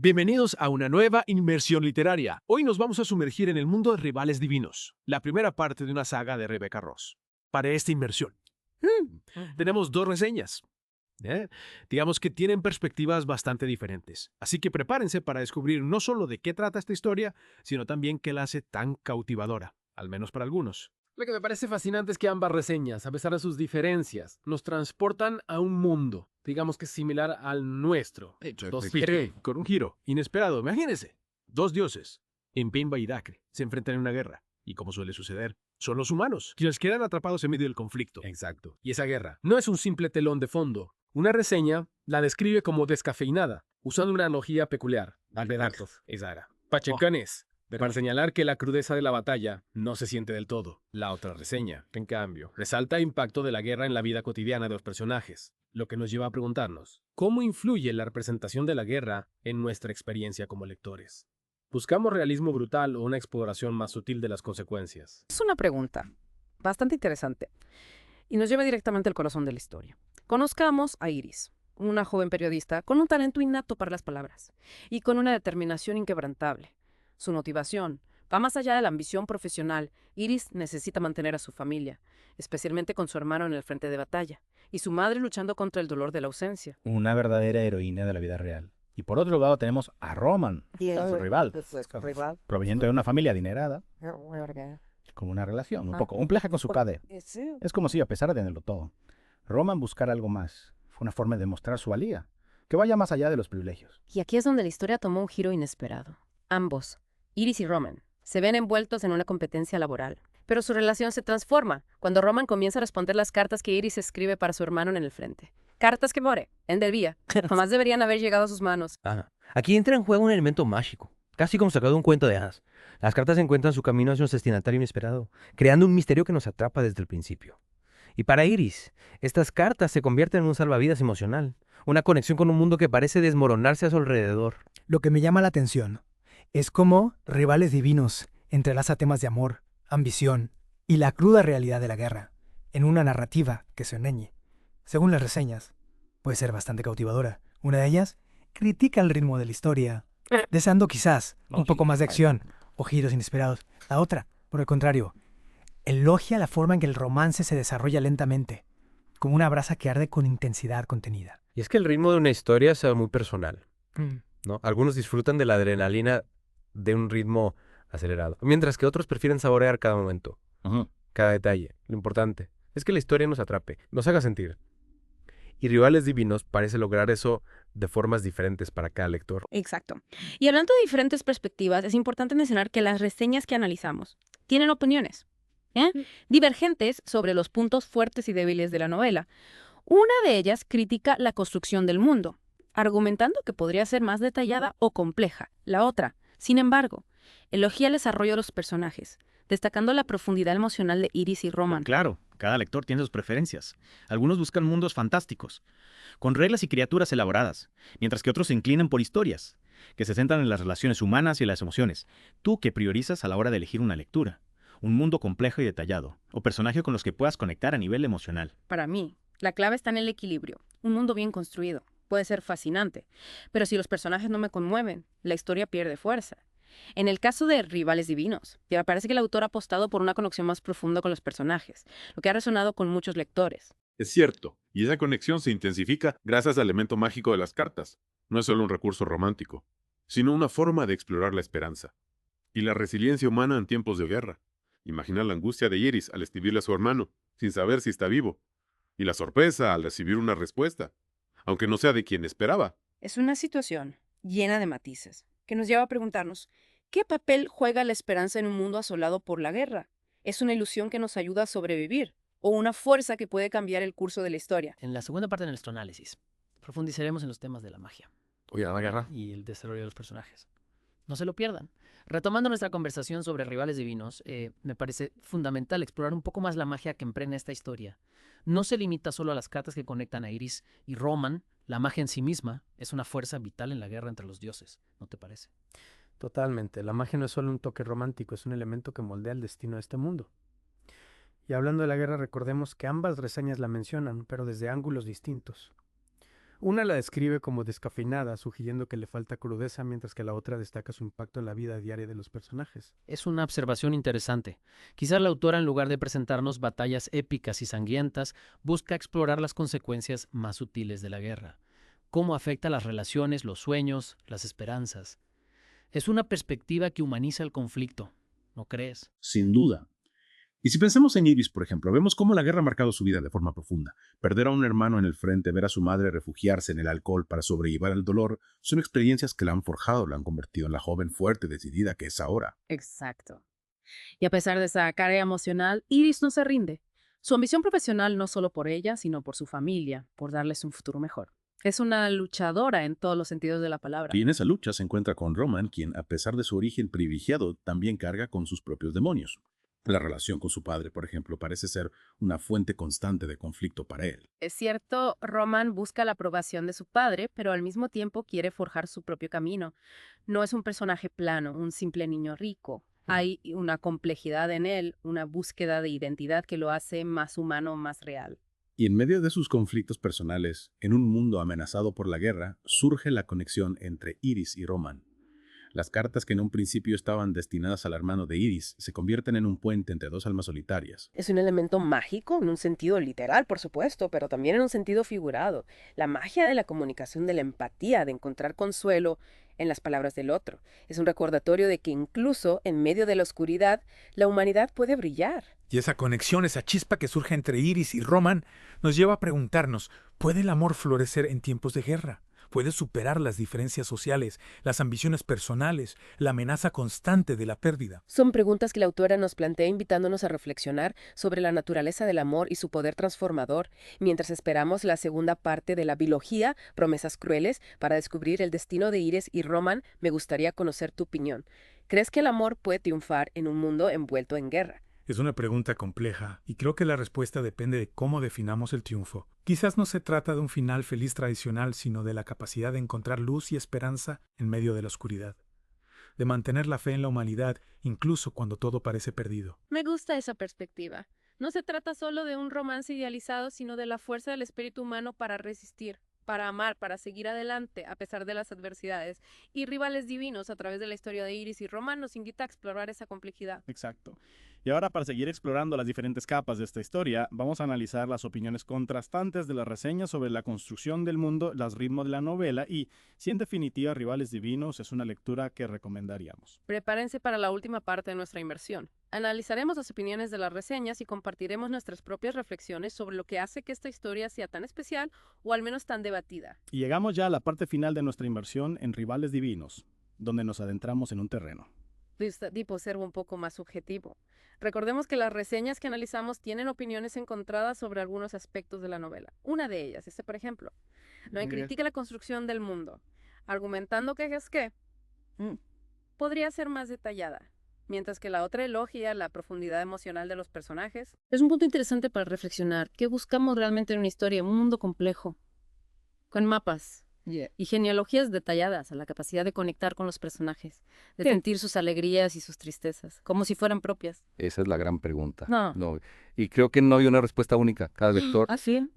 Bienvenidos a una nueva inmersión literaria. Hoy nos vamos a sumergir en el mundo de Rivales Divinos, la primera parte de una saga de Rebecca Ross. Para esta inmersión, tenemos dos reseñas. Digamos que tienen perspectivas bastante diferentes. Así que prepárense para descubrir no solo de qué trata esta historia, sino también qué la hace tan cautivadora, al menos para algunos. Lo que me parece fascinante es que ambas reseñas, a pesar de sus diferencias, nos transportan a un mundo, digamos que es similar al nuestro. Con un giro inesperado, imagínense. Dos dioses, Impimba y Dacre, se enfrentan en una guerra. Y como suele suceder, son los humanos quienes quedan atrapados en medio del conflicto. Exacto. Y esa guerra no es un simple telón de fondo. Una reseña la describe como descafeinada, usando una analogía peculiar. Esa era. Pachecanes. Para señalar que la crudeza de la batalla no se siente del todo. La otra reseña, en cambio, resalta el impacto de la guerra en la vida cotidiana de los personajes, lo que nos lleva a preguntarnos, ¿cómo influye la representación de la guerra en nuestra experiencia como lectores? ¿Buscamos realismo brutal o una exploración más sutil de las consecuencias? Es una pregunta bastante interesante y nos lleva directamente al corazón de la historia. Conozcamos a Iris, una joven periodista con un talento innato para las palabras y con una determinación inquebrantable. Su motivación va más allá de la ambición profesional. Iris necesita mantener a su familia, especialmente con su hermano en el frente de batalla, y su madre luchando contra el dolor de la ausencia. Una verdadera heroína de la vida real. Y por otro lado tenemos a Roman, su rival, proveniente de una familia adinerada, con una relación un poco compleja con su padre. Es como si, a pesar de tenerlo todo, Roman buscara algo más. Fue una forma de demostrar su valía, que vaya más allá de los privilegios. Y aquí es donde la historia tomó un giro inesperado. Ambos, Iris y Roman, se ven envueltos en una competencia laboral. Pero su relación se transforma cuando Roman comienza a responder las cartas que Iris escribe para su hermano en el frente. Cartas que more, en debía, jamás deberían haber llegado a sus manos. Aquí entra en juego un elemento mágico, casi como sacado de un cuento de hadas. Las cartas encuentran su camino hacia un destinatario inesperado, creando un misterio que nos atrapa desde el principio. Y para Iris, estas cartas se convierten en un salvavidas emocional, una conexión con un mundo que parece desmoronarse a su alrededor. Lo que me llama la atención es cómo Rivales Divinos entrelaza temas de amor, ambición y la cruda realidad de la guerra en una narrativa que se eneñe. Según las reseñas, puede ser bastante cautivadora. Una de ellas critica el ritmo de la historia, deseando quizás un poco más de acción o giros inesperados. La otra, por el contrario, elogia la forma en que el romance se desarrolla lentamente, como una brasa que arde con intensidad contenida. Y es que el ritmo de una historia es muy personal, ¿no? Algunos disfrutan de la adrenalina de un ritmo acelerado, mientras que otros prefieren saborear cada momento, cada detalle. Lo importante es que la historia nos atrape, nos haga sentir. Y Rivales Divinos parece lograr eso de formas diferentes para cada lector. Exacto. Y hablando de diferentes perspectivas, es importante mencionar que las reseñas que analizamos tienen opiniones divergentes sobre los puntos fuertes y débiles de la novela. Una de ellas critica la construcción del mundo, argumentando que podría ser más detallada o compleja. La otra, sin embargo, elogia el desarrollo de los personajes, destacando la profundidad emocional de Iris y Roman. Claro, cada lector tiene sus preferencias. Algunos buscan mundos fantásticos, con reglas y criaturas elaboradas, mientras que otros se inclinan por historias, que se centran en las relaciones humanas y las emociones. ¿Tú qué priorizas a la hora de elegir una lectura? Un mundo complejo y detallado, o personajes con los que puedas conectar a nivel emocional. Para mí, la clave está en el equilibrio. Un mundo bien construido puede ser fascinante, pero si los personajes no me conmueven, la historia pierde fuerza. En el caso de Rivales Divinos, me parece que el autor ha apostado por una conexión más profunda con los personajes, lo que ha resonado con muchos lectores. Es cierto, y esa conexión se intensifica gracias al elemento mágico de las cartas. No es solo un recurso romántico, sino una forma de explorar la esperanza y la resiliencia humana en tiempos de guerra. Imagina la angustia de Iris al escribirle a su hermano, sin saber si está vivo, y la sorpresa al recibir una respuesta, aunque no sea de quien esperaba. Es una situación llena de matices, que nos lleva a preguntarnos, ¿qué papel juega la esperanza en un mundo asolado por la guerra? ¿Es una ilusión que nos ayuda a sobrevivir? ¿O una fuerza que puede cambiar el curso de la historia? En la segunda parte de nuestro análisis, profundizaremos en los temas de la magia. La guerra. Y el desarrollo de los personajes. No se lo pierdan. Retomando nuestra conversación sobre Rivales Divinos, me parece fundamental explorar un poco más la magia que emprende esta historia. No se limita solo a las cartas que conectan a Iris y Roman. La magia en sí misma es una fuerza vital en la guerra entre los dioses, ¿no te parece? Totalmente. La magia no es solo un toque romántico, es un elemento que moldea el destino de este mundo. Y hablando de la guerra, recordemos que ambas reseñas la mencionan, pero desde ángulos distintos. Una la describe como descafeinada, sugiriendo que le falta crudeza, mientras que la otra destaca su impacto en la vida diaria de los personajes. Es una observación interesante. Quizás la autora, en lugar de presentarnos batallas épicas y sangrientas, busca explorar las consecuencias más sutiles de la guerra. Cómo afecta las relaciones, los sueños, las esperanzas. Es una perspectiva que humaniza el conflicto, ¿no crees? Sin duda. Y si pensamos en Iris, por ejemplo, vemos cómo la guerra ha marcado su vida de forma profunda. Perder a un hermano en el frente, ver a su madre refugiarse en el alcohol para sobrellevar el dolor, son experiencias que la han forjado, la han convertido en la joven fuerte y decidida que es ahora. Exacto. Y a pesar de esa carga emocional, Iris no se rinde. Su ambición profesional no solo por ella, sino por su familia, por darles un futuro mejor. Es una luchadora en todos los sentidos de la palabra. Y en esa lucha se encuentra con Roman, quien, a pesar de su origen privilegiado, también carga con sus propios demonios. La relación con su padre, por ejemplo, parece ser una fuente constante de conflicto para él. Es cierto, Roman busca la aprobación de su padre, pero al mismo tiempo quiere forjar su propio camino. No es un personaje plano, un simple niño rico. Hay una complejidad en él, una búsqueda de identidad que lo hace más humano, más real. Y en medio de sus conflictos personales, en un mundo amenazado por la guerra, surge la conexión entre Iris y Roman. Las cartas que en un principio estaban destinadas al hermano de Iris se convierten en un puente entre dos almas solitarias. Es un elemento mágico en un sentido literal, por supuesto, pero también en un sentido figurado. La magia de la comunicación, de la empatía, de encontrar consuelo en las palabras del otro. Es un recordatorio de que incluso en medio de la oscuridad, la humanidad puede brillar. Y esa conexión, esa chispa que surge entre Iris y Roman, nos lleva a preguntarnos, ¿puede el amor florecer en tiempos de guerra? ¿Puede superar las diferencias sociales, las ambiciones personales, la amenaza constante de la pérdida? Son preguntas que la autora nos plantea invitándonos a reflexionar sobre la naturaleza del amor y su poder transformador, mientras esperamos la segunda parte de la biología, Promesas Crueles, para descubrir el destino de Iris y Roman. Me gustaría conocer tu opinión. ¿Crees que el amor puede triunfar en un mundo envuelto en guerra? Es una pregunta compleja, y creo que la respuesta depende de cómo definamos el triunfo. Quizás no se trata de un final feliz tradicional, sino de la capacidad de encontrar luz y esperanza en medio de la oscuridad. De mantener la fe en la humanidad, incluso cuando todo parece perdido. Me gusta esa perspectiva. No se trata solo de un romance idealizado, sino de la fuerza del espíritu humano para resistir, para amar, para seguir adelante a pesar de las adversidades. Y Rivales Divinos, a través de la historia de Iris y Roman, nos invita a explorar esa complejidad. Exacto. Y ahora, para seguir explorando las diferentes capas de esta historia, vamos a analizar las opiniones contrastantes de las reseñas sobre la construcción del mundo, los ritmos de la novela y, si en definitiva, Rivales Divinos es una lectura que recomendaríamos. Prepárense para la última parte de nuestra inmersión. Analizaremos las opiniones de las reseñas y compartiremos nuestras propias reflexiones sobre lo que hace que esta historia sea tan especial o al menos tan debatida. Y llegamos ya a la parte final de nuestra inmersión en Rivales Divinos, donde nos adentramos en un terreno tipo ser un poco más subjetivo. Recordemos que las reseñas que analizamos tienen opiniones encontradas sobre algunos aspectos de la novela. Una de ellas, por ejemplo, critica la construcción del mundo, argumentando que podría ser más detallada, mientras que la otra elogia la profundidad emocional de los personajes. Es un punto interesante para reflexionar. ¿Qué buscamos realmente en una historia, en un mundo complejo, con mapas? Y genealogías detalladas, a la capacidad de conectar con los personajes, de sentir sus alegrías y sus tristezas, como si fueran propias. Esa es la gran pregunta. No. Y creo que no hay una respuesta única. Cada lector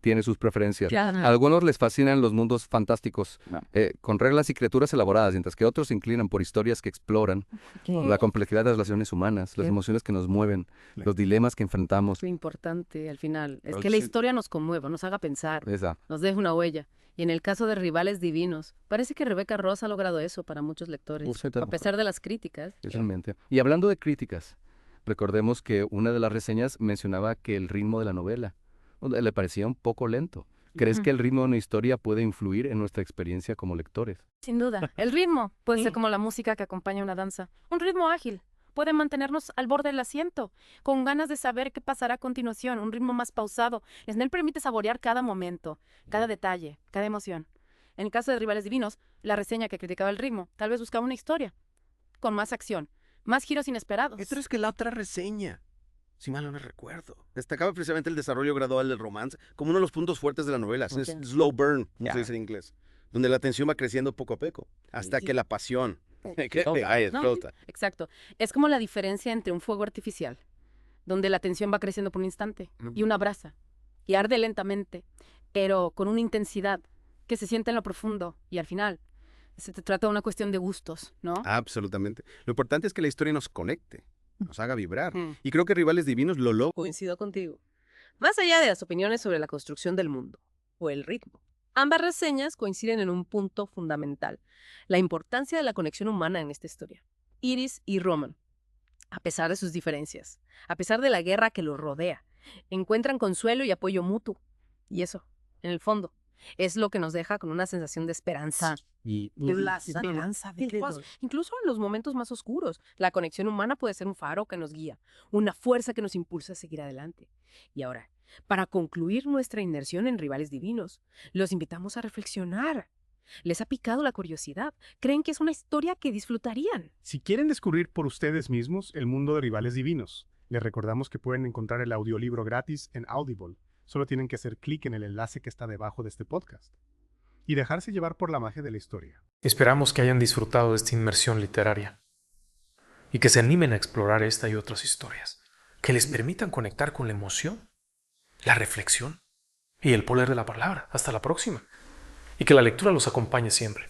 tiene sus preferencias. Claro. A algunos les fascinan los mundos fantásticos, con reglas y criaturas elaboradas, mientras que otros se inclinan por historias que exploran la complejidad de las relaciones humanas, las emociones que nos mueven, los dilemas que enfrentamos. Lo importante, al final, es que la historia nos conmueva, nos haga pensar, Esa. nos deje una huella. Y en el caso de Rivales Divinos, parece que Rebecca Ross ha logrado eso para muchos lectores, a pesar de las críticas. Totalmente. Y hablando de críticas, recordemos que una de las reseñas mencionaba que el ritmo de la novela le parecía un poco lento. ¿Crees que el ritmo de una historia puede influir en nuestra experiencia como lectores? Sin duda. El ritmo puede ser como la música que acompaña una danza. Un ritmo ágil. Puede mantenernos al borde del asiento, con ganas de saber qué pasará a continuación, un ritmo más pausado. Snell permite saborear cada momento, cada detalle, cada emoción. En el caso de Rivales Divinos, la reseña que criticaba el ritmo tal vez buscaba una historia con más acción, más giros inesperados. Esto es que la otra reseña, si mal no recuerdo, destacaba precisamente el desarrollo gradual del romance como uno de los puntos fuertes de la novela. Es slow burn, como se dice en inglés, donde la tensión va creciendo poco a poco, hasta que la pasión explota. Exacto. Es como la diferencia entre un fuego artificial, donde la tensión va creciendo por un instante, y una brasa, y arde lentamente, pero con una intensidad que se siente en lo profundo y al final se trata de una cuestión de gustos, ¿no? Absolutamente. Lo importante es que la historia nos conecte, nos haga vibrar. Y creo que Rivales Divinos lo logra. Coincido contigo. Más allá de las opiniones sobre la construcción del mundo o el ritmo, ambas reseñas coinciden en un punto fundamental: la importancia de la conexión humana en esta historia. Iris y Roman, a pesar de sus diferencias, a pesar de la guerra que los rodea, encuentran consuelo y apoyo mutuo. Y eso, en el fondo, es lo que nos deja con una sensación de esperanza. Incluso en los momentos más oscuros, la conexión humana puede ser un faro que nos guía, una fuerza que nos impulsa a seguir adelante. Y ahora, para concluir nuestra inmersión en Rivales Divinos, los invitamos a reflexionar. ¿Les ha picado la curiosidad? ¿Creen que es una historia que disfrutarían? Si quieren descubrir por ustedes mismos el mundo de Rivales Divinos, les recordamos que pueden encontrar el audiolibro gratis en Audible. Solo tienen que hacer clic en el enlace que está debajo de este podcast y dejarse llevar por la magia de la historia. Esperamos que hayan disfrutado de esta inmersión literaria y que se animen a explorar esta y otras historias, que les permitan conectar con la emoción, la reflexión y el poder de la palabra. Hasta la próxima. Y que la lectura los acompañe siempre.